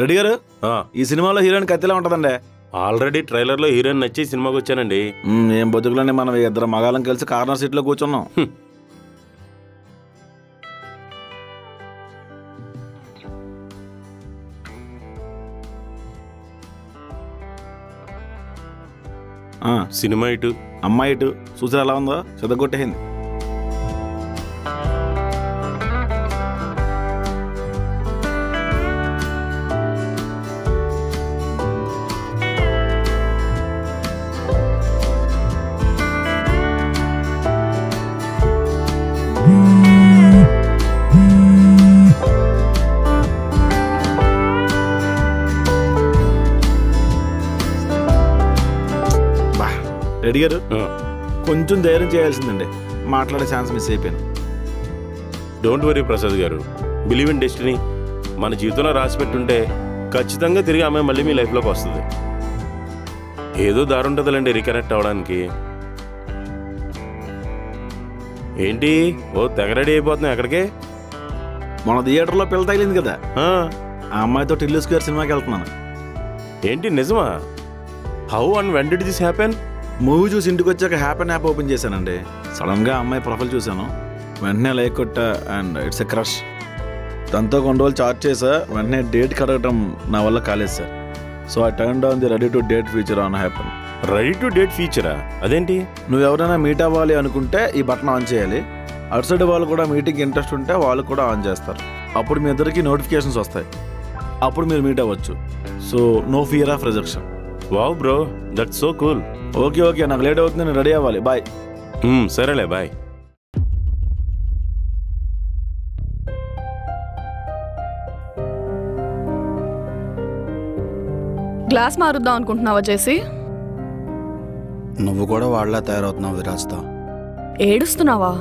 రెడ్డి గారు ఈ సినిమాలో హీరోయిన్ కత్తిలా ఉంటదండి. ఆల్రెడీ ట్రైలర్ లో హీరోయిన్ నచ్చి సినిమాకి వచ్చానండి. ఏం బతుకులోనే మనం ఇద్దరు మగాళ్ళం కలిసి కార్నర్ సీట్ లో కూర్చున్నాం. సినిమా ఇటు అమ్మాయి ఇటు చూసారు ఎలా ఉందో చెదగొట్టేసింది. రెడ్డి గారు కొంచెం ధైర్యం చేయాల్సిందండి, మాట్లాడే ఛాన్స్ మిస్ అయిపోయాను. డోంట్ వరీ ప్రసాద్ గారు, బిలీవ్ ఇన్ డెస్టినీ. మన జీవితంలో రాసి పెట్టుంటే ఖచ్చితంగా తిరిగి ఆమె మళ్ళీ మీ లైఫ్లోకి వస్తుంది. ఏదో దారి ఉంటుందిలేండి రీకనెక్ట్ అవ్వడానికి. ఏంటి ఓ తెగ రెడీ అయిపోతున్నాయి ఎక్కడికి? మన థియేటర్లో పిల్ల తగిలింది కదా, ఆ అమ్మాయితో టిల్లు స్క్వేర్ సినిమాకి వెళ్తున్నాను. ఏంటి నిజమా? How and when did this happen? Movie చూసి ఇంటికి వచ్చాక హ్యాపీ యాప్ ఓపెన్ చేశానండి. సడన్గా అమ్మాయి ప్రొఫైల్ చూశాను, వెంటనే లైక్ కొట్టా అండ్ ఇట్స్ ఎ క్రష్. దాంతో కొన్ని రోజులు చార్జ్ చేసా, వెంటనే డేట్ కడగటం నా వల్ల కాలేదు sir. So I turn down the ready to date feature on happen. Ready to date ఫీచరా? అదేంటి? నువ్వు ఎవరైనా మీట్ అవ్వాలి అనుకుంటే ఈ బటన్ ఆన్ చేయాలి. అటు సైడ్ వాళ్ళు కూడా మీటింగ్ ఇంట్రెస్ట్ ఉంటే వాళ్ళు కూడా ఆన్ చేస్తారు. అప్పుడు మీ ఇద్దరికి నోటిఫికేషన్స్ వస్తాయి, అప్పుడు మీరు మీట్ అవ్వచ్చు. So no fear of rejection. Wow bro, that's so cool. Okay నాకు లేట్ అవుతుంది, నేను రెడీ అవ్వాలి. బాయ్. సరేలే బాయ్. గ్లాస్ మారుద్దాం అనుకుంటున్నావా జేసీ? నువ్వు కూడా వాళ్ళ తయారవుతున్నావు విరాజ్తో. ఏడుస్తున్నావా?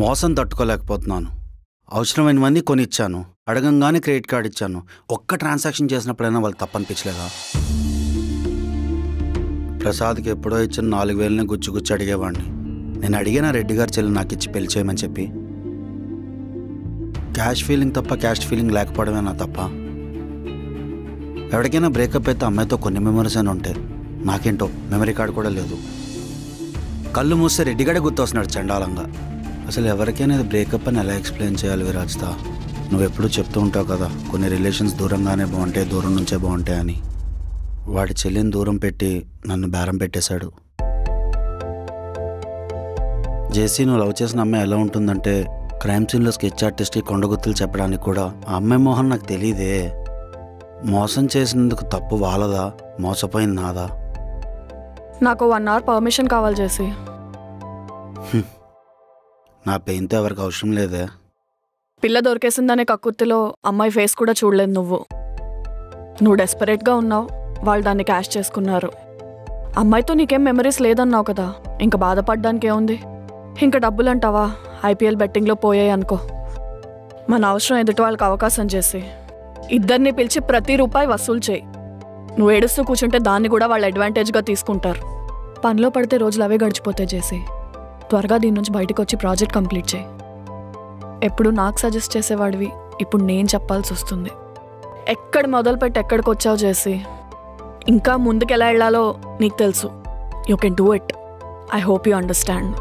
మోసం తట్టుకోలేకపోతున్నాను. అవసరమైనవన్నీ కొనిచ్చాను, అడగంగానే క్రెడిట్ కార్డ్ ఇచ్చాను. ఒక్క ట్రాన్సాక్షన్ చేసినప్పుడైనా వాళ్ళు తప్పనిపించలేదా? ప్రసాద్కి ఎప్పుడో ఇచ్చిన 4,000ని గుచ్చి అడిగేవాడిని. నేను అడిగిన రెడ్డి గారి చెల్లి నాకు ఇచ్చి పెళ్లి చేయమని చెప్పి. క్యాష్ ఫీలింగ్ తప్ప క్యాస్ట్ ఫీలింగ్ లేకపోవడమే నా తప్ప. ఎవరికైనా బ్రేకప్ అయితే అమ్మాయితో కొన్ని మెమరీస్ అని ఉంటే, నాకేంటో మెమరీ కార్డు కూడా లేదు. కళ్ళు మూస్తే రెడ్డిగాడే గుర్తొస్తున్నాడు చండాలంగా. అసలు ఎవరికైనా ఇది బ్రేకప్ అని ఎలా ఎక్స్ప్లెయిన్ చేయాలి విరాజ్తా? నువ్వెప్పుడూ చెప్తూ ఉంటావు కదా, కొన్ని రిలేషన్స్ దూరంగానే బాగుంటాయి, దూరం నుంచే బాగుంటాయి అని. వాడి చెల్లిని దూరం పెట్టి నన్ను బేరం పెట్టేశాడు. జేసీ, నువ్వు లవ్ చేసిన అమ్మాయి ఎలా ఉంటుందంటే, క్రైమ్ సీన్లో స్కెచ్ ఆర్టిస్ట్కి కొండగుత్తులు చెప్పడానికి కూడా ఆ అమ్మాయి మోహన్ నాకు తెలీదే. మోసం చేసినందుకు తప్పు వాళ్ళదా, మోసపోయింది నాదా? నాకు 1 hour పర్మిషన్ కావాలి జేసీ. నా పెయిన్తో ఎవరికి అవసరం లేదే. పిల్ల దొరికేసిందనే కక్కుర్తిలో అమ్మాయి ఫేస్ కూడా చూడలేదు నువ్వు డెస్పరేట్గా ఉన్నావు, వాళ్ళు దాన్ని క్యాష్ చేసుకున్నారు. అమ్మాయితో నీకేం మెమరీస్ లేదన్నావు కదా, ఇంకా బాధపడడానికి ఏముంది? ఇంకా డబ్బులు అంటావా, IPL బెట్టింగ్లో పోయాయి అనుకో. మన అవసరం ఎదుటి వాళ్ళకి అవకాశం చేసి ఇద్దరిని పిలిచి ప్రతి రూపాయి వసూలు చేయి. నువ్వు ఏడుస్తూ కూర్చుంటే దాన్ని కూడా వాళ్ళు అడ్వాంటేజ్గా తీసుకుంటారు. పనిలో పడితే రోజులు అవే గడిచిపోతాయి చేసి. త్వరగా దీని నుంచి బయటకు వచ్చి ప్రాజెక్ట్ కంప్లీట్ చేయి. ఎప్పుడు నాకు సజెస్ట్ చేసేవాడివి, ఇప్పుడు నేను చెప్పాల్సి వస్తుంది. ఎక్కడ మొదలుపెట్టి ఎక్కడికి వచ్చావు చేసి. ఇంకా ముందుకు ఎలా వెళ్ళాలో నీకు తెలుసు. You can do it. I hope you understand.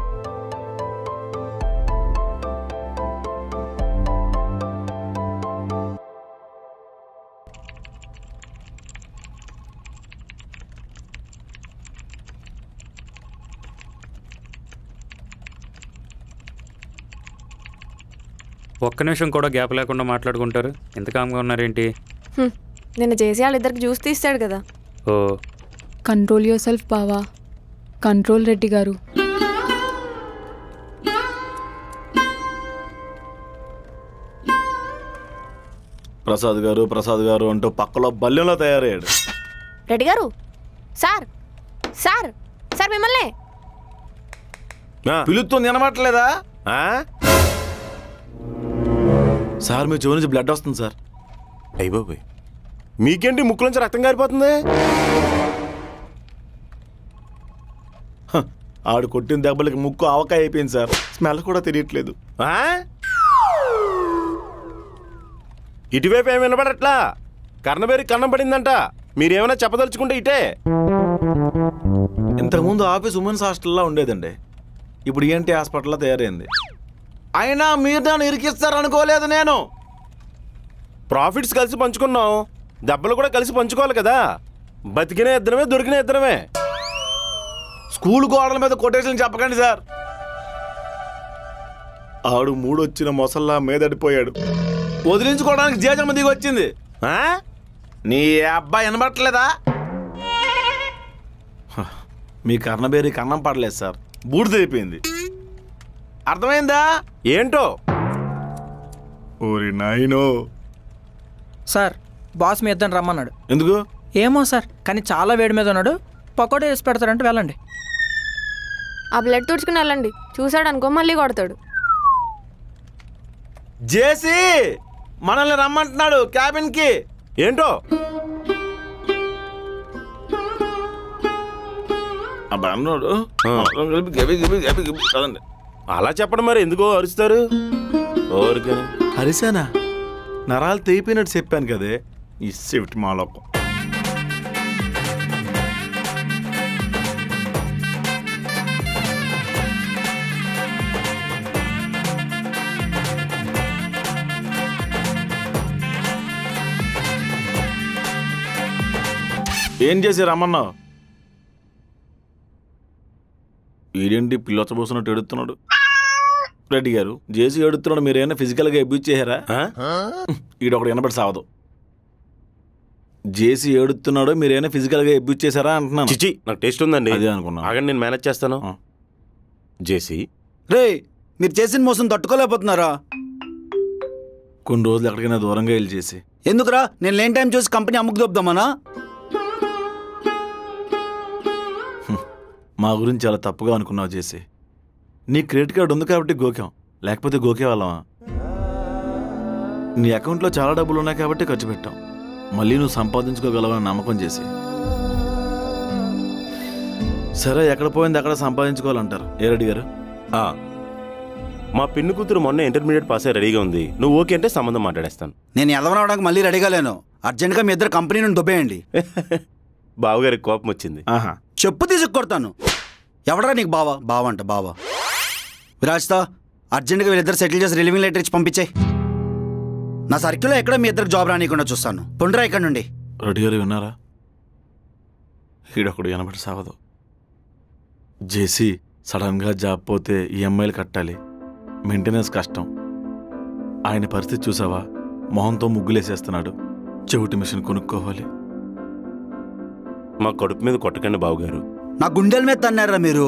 ఒక్క నిమిషం కూడా గ్యాప్ లేకుండా మాట్లాడుకుంటారు. ఎంత కామ్గా ఉన్నారేంటి? నిన్న చేసి వాళ్ళిద్దరికి జ్యూస్ తీస్తాడు కదా. ఓ, కంట్రోల్ యువర్ సెల్ఫ్ బావా, కంట్రోల్ రెడ్డి గారు. ప్రసాద్ గారు అంటూ పక్కలో బల్లెంలో తయారయ్యాడు. రెడ్డి గారు, సార్ సార్ సార్ మిమ్మల్ని పిలుస్తుంది, వినమాట్లేదా? సార్ మీ చెవి నుంచి బ్లడ్ వస్తుంది సార్. అయ్య బాబోయ్, మీకేంటి ముక్కులోంచి రక్తం కారిపోతుంది? ఆడు కొట్టిన దెబ్బలకి ముక్కు ఆవకాయ అయిపోయింది సార్. స్మెల్ కూడా తెలియట్లేదు. ఇటువైపు ఏమి వినపడట్లా. కర్ణబేరి కన్నం పడిందంట. మీరేమైనా చెప్పదలుచుకుంటే ఇటే. ఇంతకుముందు ఆఫీస్ ఉమెన్స్ హాస్టల్లో ఉండేదండి, ఇప్పుడు ఈఎన్టీ హాస్పిటల్లో తయారైంది. అయినా మీరు నన్ను ఇరికిస్తారనుకోలేదు నేను. ప్రాఫిట్స్ కలిసి పంచుకున్నాం, దెబ్బలు కూడా కలిసి పంచుకోవాలి కదా. బతికిన ఇద్దరమే, దొరికిన ఇద్దరమే. స్కూల్ గోడల మీద కొటేషన్ చెప్పకండి సార్. ఆడు మూడొచ్చిన మొసల్లా మీదడిపోయాడు. వదిలించుకోవడానికి జీజమ్మ దిగి వచ్చింది. నీ అబ్బాయి వినబట్టలేదా? మీ కర్ణబేరి కన్నం పడలేదు సార్, బూడిదైపోయింది. అర్థమైందా? ఏంటో ఓరి నాయనో. సార్ బాస్ మీ ఇద్దరిని రమ్మన్నాడు. ఎందుకు? ఏమో సార్, కానీ చాలా వేడి మీద ఉన్నాడు. పకోడీ వేసి పెడతాడంటే వెళ్ళండి. ఆ బ్లడ్ తుడుచుకుని వెళ్ళండి. చూశాడు అనుకో మళ్ళీ కొడతాడు. జేసీ మనల్ని రమ్మంటున్నాడు క్యాబిన్కి. ఏంటో అబ్బా అన్నాడు. అలా చెప్పడం మరి ఎందుకో అరుస్తారు. ఓరికని హరిసేనా నరాలు తెగిపోయినట్టు చెప్పాను కదే. ఈ సెఫ్ట్ మాలోకం. ఏం చేసి రమ్మన్నావు? ఈడేంటి పిల్లొచ్చబోసినట్టు ఎడుతున్నాడు? రెడ్డి గారు, జేసీ ఎడుతున్నాడు, మీరేమైనా ఫిజికల్గా అబ్యూజ్ చేశారా? ఈడొకటి వినబడి సావదు. జేసీ ఏడుతున్నాడు, మీరేమైనా ఫిజికల్గా అబ్యూజ్ చేశారా అంటున్నాను. చిచి, నాకు టేస్ట్ ఉందండి. అదే అనుకున్నా. ఆగండి, నేను మేనేజ్ చేస్తాను. జేసీ, రే మీరు చేసిన మోసం తట్టుకోలేకపోతున్నారా? కొన్ని రోజులు ఎక్కడికైనా దూరంగా వెళ్ళి చేసి. ఎందుకురా? నేను లేని టైం చూసి కంపెనీ అమ్ముకు దొబ్బుదామనా? మా గురించి చాలా తప్పుగా అనుకున్నావు చేసి. నీ క్రెడిట్ కార్డు ఉంది కాబట్టి గోకాం, లేకపోతే గోకే వాళ్ళమా? నీ అకౌంట్లో చాలా డబ్బులు ఉన్నాయి కాబట్టి ఖర్చు పెట్టాం. మళ్ళీ నువ్వు సంపాదించుకోగలవని నమ్మకం చేసి. సరే, ఎక్కడ పోయింది అక్కడ సంపాదించుకోవాలంటారు. ఏ రెడ్డి గారు? మా పిన్ని కూతురు మొన్న ఇంటర్మీడియట్ పాస్ అయ్యి రెడీగా ఉంది. నువ్వు ఓకే అంటే సంబంధం మాట్లాడేస్తాను. నేను ఎదవనవడానికి మళ్ళీ రెడీగా లేను. అర్జెంట్గా మీ ఇద్దరు కంపెనీ నుండి దొబ్బేయండి. బావగారికి కోపం వచ్చింది. చెప్పు తీసుకొడతాను. ఎవడరా నీకు బావా? బావా అంట బావా. విరాజ్తో అర్జెంట్గా వీళ్ళిద్దరు సెటిల్ చేసి రిలీవింగ్ లెటర్ ఇచ్చి పంపించాయి. నా సర్కిల్లో ఎక్కడ మీ ఇద్దరికి జాబ్ రానియకుండా చూస్తాను. పొండ్రా ఇక్కడ నుండి. రెడ్డి గారు విన్నారా? ఈడొకడు వినబడి సాగదు. జేసీ సడన్గా జాబ్ పోతే ఈఎంఐలు కట్టాలి, మెయింటెనెన్స్ కష్టం. ఆయన పరిస్థితి చూసావా? మొహంతో ముగ్గులేసేస్తున్నాడు. చెవిటి మిషన్ కొనుక్కోవాలి. మా కడుపు మీద కొట్టకండి బావగారు. నా గుండెల మీద తన్నారా మీరు?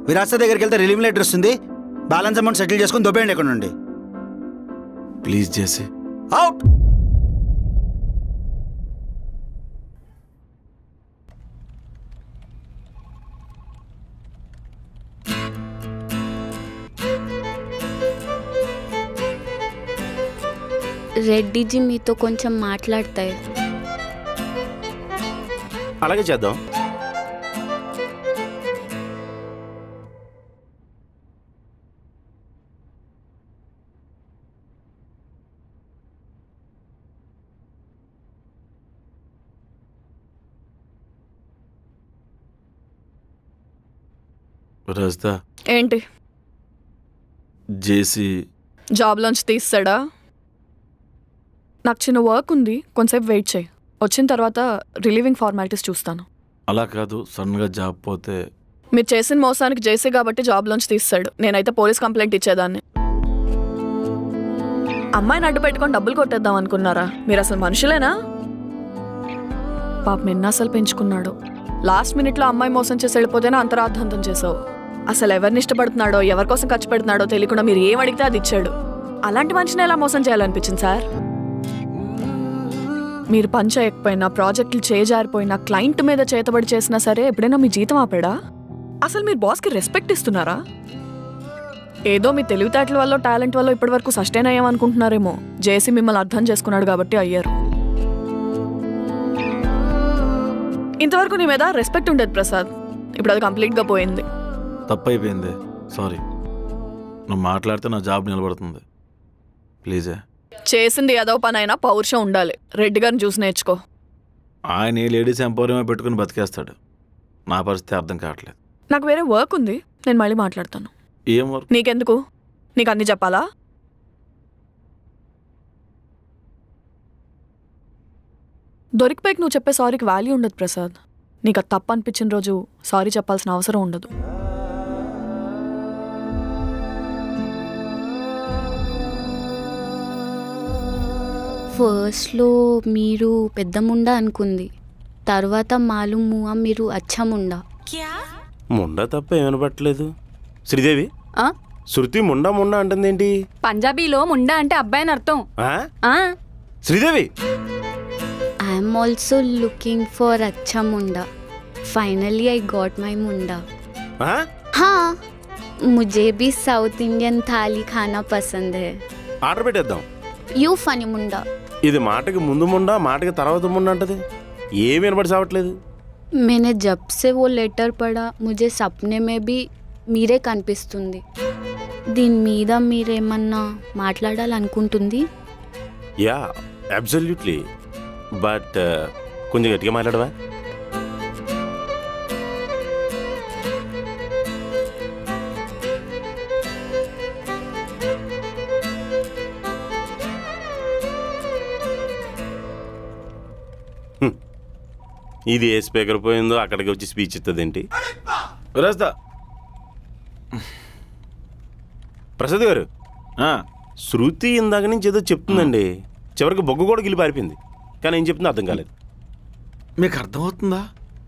విరాజ దగ్గరికి వెళ్తే రిలీవింగ్ లెటర్ వస్తుంది. బ్యాలెన్స్ అమౌంట్ సెటిల్ చేసుకుని దొబ్బేయండి ఇక్కడ నుండి. Please JC. అవుట్. రెడ్డిజీ మీతో కొంచెం మాట్లాడతాయి. అలాగే చేద్దాం. రాజా, ఏంటి? జేసీ జాబ్లోంచి తీస్తాడా? నాకు చిన్న వర్క్ ఉంది, కొంచెంసేపు వెయిట్ చేయి. వచ్చిన తర్వాత రిలీవింగ్ ఫార్మాలిటీస్ చూస్తాను. అలా కాదు, సడన్గా జాబ్ పోతే. మీరు చేసిన మోసానికి జేసీ కాబట్టి జాబ్లోంచి తీస్తాడు. నేనైతే పోలీస్ కంప్లైంట్ ఇచ్చేదాన్ని. అమ్మాయిని అడ్డు పెట్టుకొని డబ్బులు కొట్టేద్దాం అనుకున్నారా? మీరు అసలు మనుషులేనా? పాపం నిన్న అసలు పెంచుకున్నాడు. లాస్ట్ మినిట్లో అమ్మాయి మోసం చేసి వెళ్ళిపోతేనే అంతరార్థంతం చేసావు. అసలు ఎవరిని ఇష్టపడుతున్నాడో, ఎవరికోసం ఖర్చు పెడుతున్నాడో తెలియకుండా మీరు ఏం అడిగితే అది ఇచ్చాడు. అలాంటి మనిషిని ఎలా మోసం చేయాలనిపించింది సార్? మీరు పని చేయకపోయినా, ప్రాజెక్టులు చేజారిపోయినా, క్లయింట్ మీద చేతబడి చేసినా సరే ఎప్పుడైనా మీ జీతం ఆపాడా? అసలు మీరు బాస్కి రెస్పెక్ట్ ఇస్తున్నారా? ఏదో మీ తెలివితేటల వల్ల, టాలెంట్ వల్ల ఇప్పటి వరకు సస్టైన్ అయ్యామనుకుంటున్నారేమో. జేసీ మిమ్మల్ని అర్థం చేసుకున్నాడు కాబట్టి అయ్యారు. ఇంతవరకు నీ మీద రెస్పెక్ట్ ఉండేది ప్రసాద్, ఇప్పుడు అది కంప్లీట్గా పోయింది. తప్పైపోయింది, సారీ. నువ్వు మాట్లాడితే నా జాబ్ నిలబడుతుంది. ప్లీజే. చేసింది ఏదో పనైనా పౌరుషం ఉండాలి. రెడ్డి గారిని చూసి నేర్చుకో. ఆయన లేడీస్ ఎంపవర్మెంట్ పెట్టుకుని బతికేస్తాడు. నా పరిస్థితి అర్థం కావట్లేదు. నాకు వేరే వర్క్ ఉంది, నేను మళ్ళీ మాట్లాడతాను. ఏం వర్క్? నీకెందుకు? నీకు అన్నీ చెప్పాలా? దొరికిపోయి నువ్వు చెప్పే సారీకి వాల్యూ ఉండదు ప్రసాద్. నీకు అది తప్పు అనిపించిన రోజు సారీ చెప్పాల్సిన అవసరం ఉండదు. ఫస్ట్లో మీరు పెద్ద ముండా అనుకుంది, తర్వాత మాలూమ్ ముआ మీరు అచ్చా ముండా. ముండా తప్ప ఏమనబట్టలేదు. శ్రీదేవి, శృతి ముండా ముండా అంటుందేంటి? పంజాబీలో ముండా అంటే అబ్బాయి అని అర్థం. Sridevi, I'm also looking for అచ్చా ముండా. फाइनली आई गॉट माई मुंडा. हाँ, मुझे भी साउथ इंडियन थाली खाना पसंद है. ఆర్డర్ పెట్టేద్దాం. యూ ఫనీ ముండా. ఇది మాటకి ముందు ముండా, మాటకి తర్వాత ముండా అంటది. ఏమి వినబడి సావట్లేదు. मैंने जब से वो लेटर पढ़ा मुझे सपने में भी మీరే కనిపిస్తుంది. దీని మీద మీరేమన్నా మాట్లాడాలనుకుంటుంది? Yeah, absolutely. బట్ కొంచెం గట్టిగా మాట్లాడవా? ఇది ఏ స్పీకర్ పోయిందో అక్కడికి వచ్చి స్పీచ్ ఇస్తుందేంటి? రాస్తా ప్రసాద్ గారు, శృతి ఇందాక నుంచి ఏదో చెప్తుందండి. చివరికి బొగ్గు కూడా గిలి పారిపోయింది. కానీ ఏం చెప్తుందో అర్థం కాలేదు. మీకు అర్థమవుతుందా?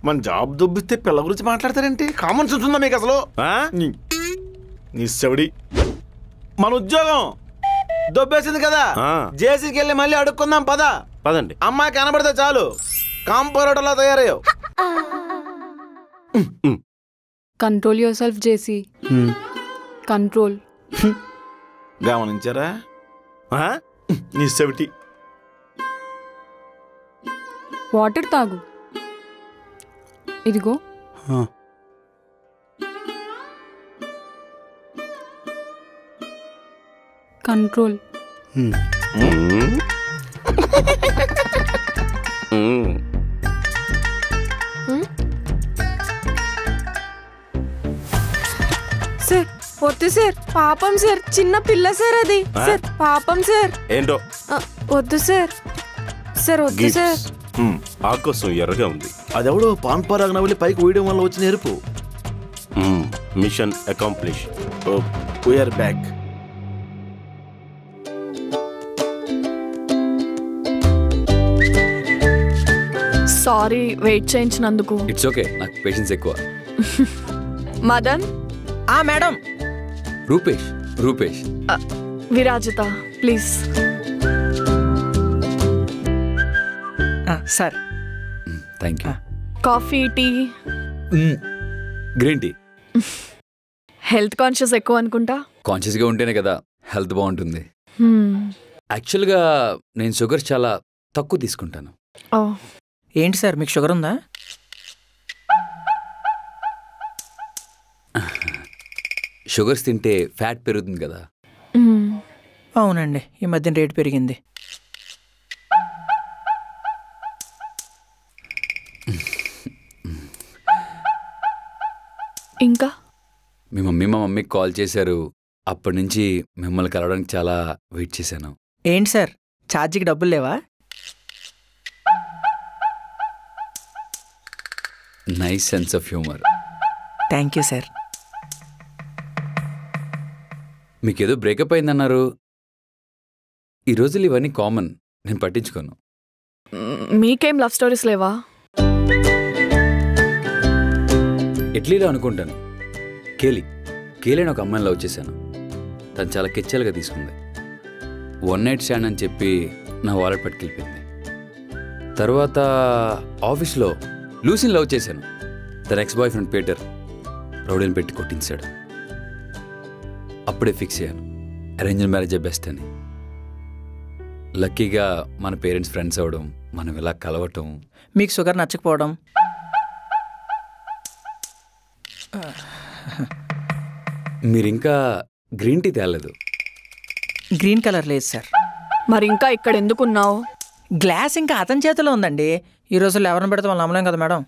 మన జాబ్ దొబ్బిస్తే పిల్ల గురించి మాట్లాడతారేంటి? కామన్ సెన్స్ ఉందా మీకు అసలు? నీ సెవడి మన ఉద్యోగం దొబ్బేసింది కదా, జేసీకి వెళ్ళి మళ్ళీ అడుక్కుందాం. పదండి. అమ్మాయి కనబడితే చాలు కాంపౌండర్లా తయారయ్యావు. Control yourself JC. Control. గమనించారా? నీ సెవటి. వాటర్ తాగు. ఇదిగో. కంట్రోల్. సార్ వద్దు సార్, పాపం సార్, చిన్న పిల్ల సార్ అది. సార్ పాపం సార్. ఏంటో వద్దు సార్. సార్ వద్దు సార్. ఆకాశం ఎర్రగా ఉంది. అదెవడో పాన్ పరాగన వెళ్ళి పైకి ఊయడం వల్ల వచ్చిన ఎరుపు. Mission accomplish. We are back. Sorry వెయిట్ చేయించినందుకు. ఇట్స్ ఓకే, నాకు పేషెన్స్ ఎక్కువ. Madan. Madam. Rupesh. Rupesh. Virajitha please. Sir. Thank you. Coffee, tea? Green tea. Health conscious ఎక్కువ అనుకుంటా. కాన్షియస్గా ఉంటేనే కదా హెల్త్ బాగుంటుంది. యాక్చువల్గా నేను షుగర్ చాలా తక్కువ తీసుకుంటాను. ఏంటి సార్, మీకు షుగర్ ఉందా? షుగర్స్ తింటే ఫ్యాట్ పెరుగుతుంది కదా. అవునండి, ఈ మధ్యన రేట్ పెరిగింది. ఇంకా మీ మమ్మీకి కాల్ చేశారు. అప్పటి నుంచి మిమ్మల్ని కలవడానికి చాలా వెయిట్ చేశాను. ఏంటి సార్, ఛార్జీకి డబ్బులు లేవా? Nice sense of humour. Thank you sir. మీకేదో బ్రేకప్ అయిందన్నారు. ఈ రోజులు ఇవన్నీ కామన్, నేను పట్టించుకోను. మీకేం లవ్ స్టోరీస్ లేవా? ఇడ్లీలో అనుకుంటాను. కేలీని ఒక అమ్మాయిని లవ్ చేశాను. తను చాలా కెచ్చలుగా తీసుకుంది. వన్ నైట్ స్టాండ్ అని చెప్పి నా వాలెట్ పట్టుకెళ్ళిపోయింది. తర్వాత ఆఫీస్లో లూసిని లవ్ చేశాను. తన ఎక్స్ బాయ్ ఫ్రెండ్ పీటర్ రౌడీని పెట్టి కొట్టించాడు. అప్పుడే ఫిక్స్ అయ్యాను, అరేంజ్ మ్యారేజే బెస్ట్ అని. లక్కీగా మన పేరెంట్స్ ఫ్రెండ్స్ అవ్వడం, మనం ఇలా కలవటం. మీకు షుగర్ నచ్చకపోవడం. మీరింకా గ్రీన్ టీ తేలేదు. గ్రీన్ కలర్ లేదు సార్. మరి ఇంకా ఇక్కడ ఎందుకున్నావు? గ్లాస్ ఇంకా అతని చేతిలో ఉందండి. ఈ రోజుల్లో ఎవరిని పెడితే వాళ్ళు నమ్మలేం కదా మేడం.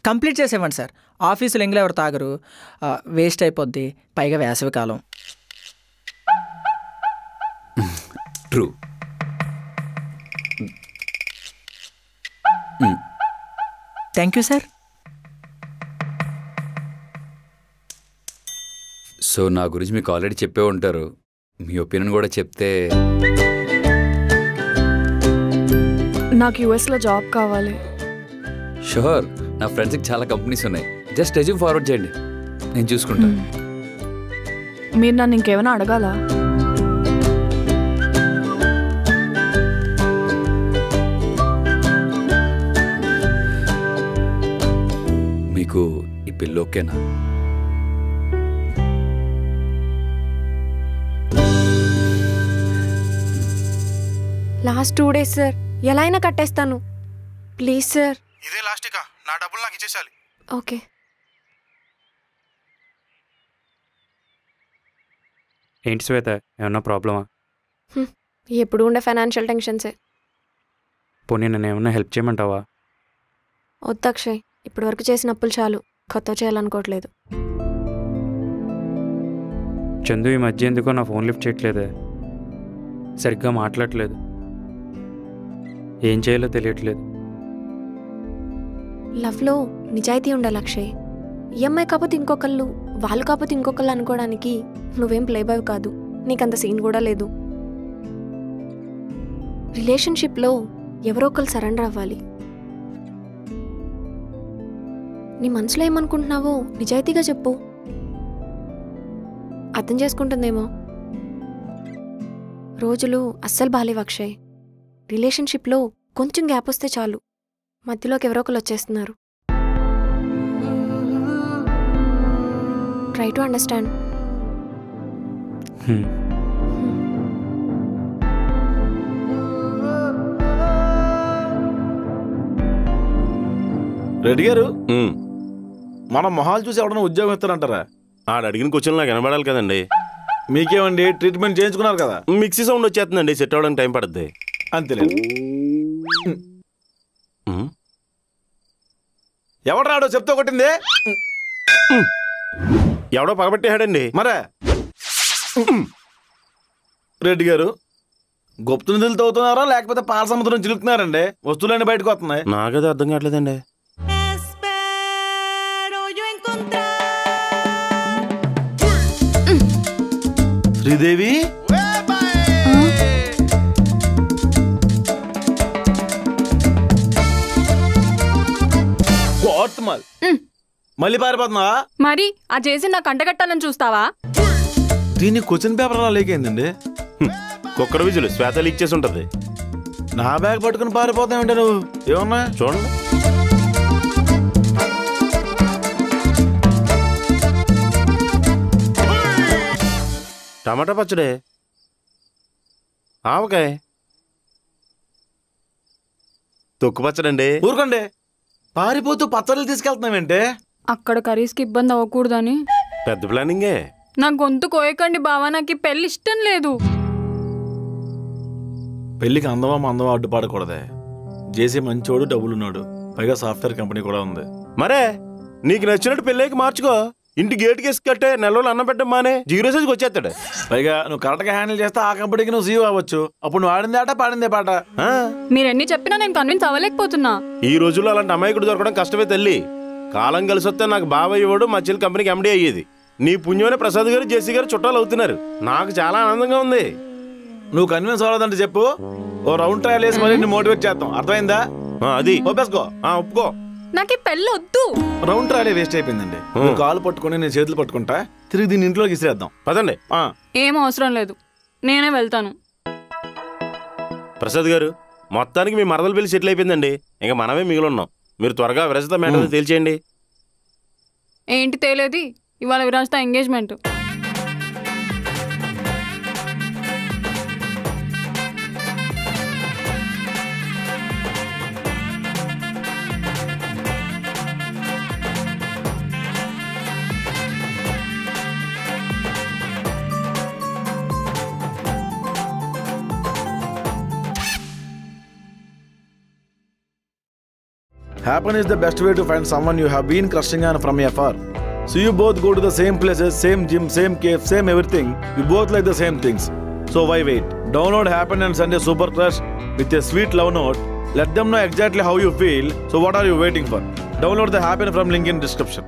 Complete చేసేవ్వండి sir. ఆఫీసులో ఎంగిల్ ఎవరు తాగరు, వేస్ట్ అయిపోద్ది, పైగా వేసవి కాలం. True. Thank you sir. So నా గురించి మీకు ఆల్రెడీ చెప్పే ఉంటారు. మీ ఒపీనియన్ కూడా చెప్తే. నాకు యూఎస్లో జాబ్ కావాలి. షూర్, నా ఫ్రెండ్స్కి చాలా కంపెనీస్ ఉన్నాయి. జస్ట్ రెజ్యూమ్ ఫార్వర్డ్ చేయండి, నేను చూసుకుంటాను. మీరు నన్ను ఇంకేమైనా అడగాలా? మీకు ఈ పిల్ల ఓకేనా? లాస్ట్ 2 days సార్, ఎలా అయినా కట్టేస్తాను. Please sir. ఇదే లాస్ట్ ఇక, నా డబ్బులు నాకు ఇచ్చేసాలి. ఓకే. ఏంటి శ్వేత, ఏమన్నా ప్రాబ్లమా? ఎప్పుడు ఉండే ఫైనాన్షియల్ టెన్షన్సే. పోనీ నన్ను ఏమన్నా హెల్ప్ చేయమంటావా? వద్దు అక్షయ్, ఇప్పటి వరకు చేసిన అప్పులు చాలు, కొత్త చేయాలనుకోవట్లేదు. చందు ఈ మధ్య ఎందుకో నా ఫోన్ లిఫ్ట్ చేయట్లేదే, సరిగ్గా మాట్లాడట్లేదు, ఏం చేయాలో తెలియట్లేదు. లవ్లో నిజాయితీ ఉండాలి అక్షయ్. ఈఎంఐ కాకపోతే ఇంకొకళ్ళు, వాళ్ళు కాకపోతే ఇంకొకళ్ళు అనుకోవడానికి నువ్వేం ప్లే బాయ్ కాదు, నీకంత సీన్ కూడా లేదు. రిలేషన్షిప్లో ఎవరో ఒకళ్ళు సరెండర్ అవ్వాలి. నీ మనసులో ఏమనుకుంటున్నావో నిజాయితీగా చెప్పు, అర్థం చేసుకుంటుందేమో. రోజులు అస్సలు బాలేవు అక్షయ్. రిలేషన్షిప్లో కొంచెం గ్యాప్ వస్తే చాలు, మధ్యలోకి ఎవరో ఒకరు వచ్చేస్తున్నారు. Try to understand. రెడ్డి గారు, మన మొహాలు చూసి ఎవడన్నా ఉద్యోగం ఇస్తారంటారా? ఆడు అడిగిన క్వశ్చన్ నాకు వినబడాలి కదండి. మీకేమండి ట్రీట్మెంట్ చేయించుకున్నారు కదా? మిక్సీ సౌండ్ వచ్చేస్తుందండి, సెట్ అవ్వడానికి టైం పడుతుంది. అంతేలేదు. ఎవడు రాడో చెప్తే కొట్టింది? ఎవడో పగబట్టేహాడండి. మరే రెడ్డి గారు, గుప్త నిధులు తవ్వుతున్నారా లేకపోతే పాల సముద్రం చిలుకుతున్నారండి? వస్తువులన్నీ బయటకు వస్తున్నాయి. నాకదే అర్థం కావట్లేదండి. శ్రీదేవి, మళ్ళీ పారిపోతున్నావా? మరి ఆ చేసి నాకు అంటగట్టాలని చూస్తావా? దీన్ని క్వశ్చన్ పేపర్ అలా లేకేందండి? కుక్కర్ విజులు శ్వేత లీక్ చేసి ఉంటది. నా బ్యాగ్ పట్టుకుని పారిపోతావుంటే నువ్వు ఏమన్నా చూడండి. టమాటా పచ్చడే, ఆవకాయ, తొక్కు పచ్చడండి. ఊరుకోండి, పారిపోతూ పచ్చళ్ళు తీసుకెళ్తున్నావేంటే? అక్కడ కర్రీస్కి ఇబ్బంది అవ్వకూడదని. పెద్ద ప్లానింగే. నా గొంతు కోయకండి బావా, నాకు పెళ్ళి ఇష్టం లేదు. పెళ్ళికి అందమా మందమా అడ్డుపడకూడదే. జేసీ మంచోడు, డబ్బులున్నాడు, పైగా సాఫ్ట్వేర్ కంపెనీ కూడా ఉంది. మరే నీకు నచ్చినట్టు పెళ్ళైకి మార్చుకో. ఇంటి గేట్ కేసి కట్టే నెల రోజులు అన్నం పెట్టడం మానే జీరో సైజ్కి వచ్చేస్తాడు. పైగా నువ్వు కరెక్ట్గా హ్యాండిల్ చేస్తే ఆ కంపెనీకి నువ్వు సీఈఓ అవ్వచ్చు. అప్పుడు నువ్వు ఆడిందే ఆట, పాడిందే పాట. మీరెన్ని చెప్పినా నేను కన్విన్స్ అవ్వలేకపోతున్నా. ఈ రోజుల్లో అలాంటి అమాయకుడు దొరకడం కష్టమే తల్లి. కాలం కలిసి వస్తే నాకు బాబాయ్ ఇవ్వడు, మా చెల్లి కంపెనీకి ఎండీ అయ్యేది. నీ పుణ్యమనే ప్రసాద్ గారు, జేసీ గారు చుట్టాలు అవుతున్నారు. నాకు చాలా ఆనందంగా ఉంది. నువ్వు కన్విన్స్ అవ్వలేదంటే చెప్పు, ఓ రౌండ్ ట్రయల్ వేసి మళ్ళీ నిన్ను మోటివేట్ చేద్దాం. అర్థమైందా? అది ఒప్పేసుకో. ఒప్పుకో. నాకు పెళ్ళి వద్దు. రౌండ్ ట్రయల్ వేస్ట్ అయిపోయిందండి. నువ్వు కాలు పట్టుకుని నేను చేతులు పట్టుకుంటా, తిరిగి దీన్ని ఇంట్లోకి ఇసిరేద్దాం. పదండి. ఏం అవసరం లేదు, నేనే వెళ్తాను. ప్రసాద్ గారు, మొత్తానికి మీ మరదలు పెళ్లి సెటిల్ అయిపోయిందండి. ఇంకా మనమే మిగిలిన్నాం. మీరు త్వరగా విరసత మేటర్ తేల్చేయండి. ఏంటి తేలేది? ఇవాళ Virajitha engagement. Happen is the best way to find someone you have been crushing on from afar. So you both go to the same places, same gym, same cave, same everything. You both like the same things. So why wait? Download Happen and send a super crush with a sweet love note. Let them know exactly how you feel. So what are you waiting for? Download the Happen from link in description.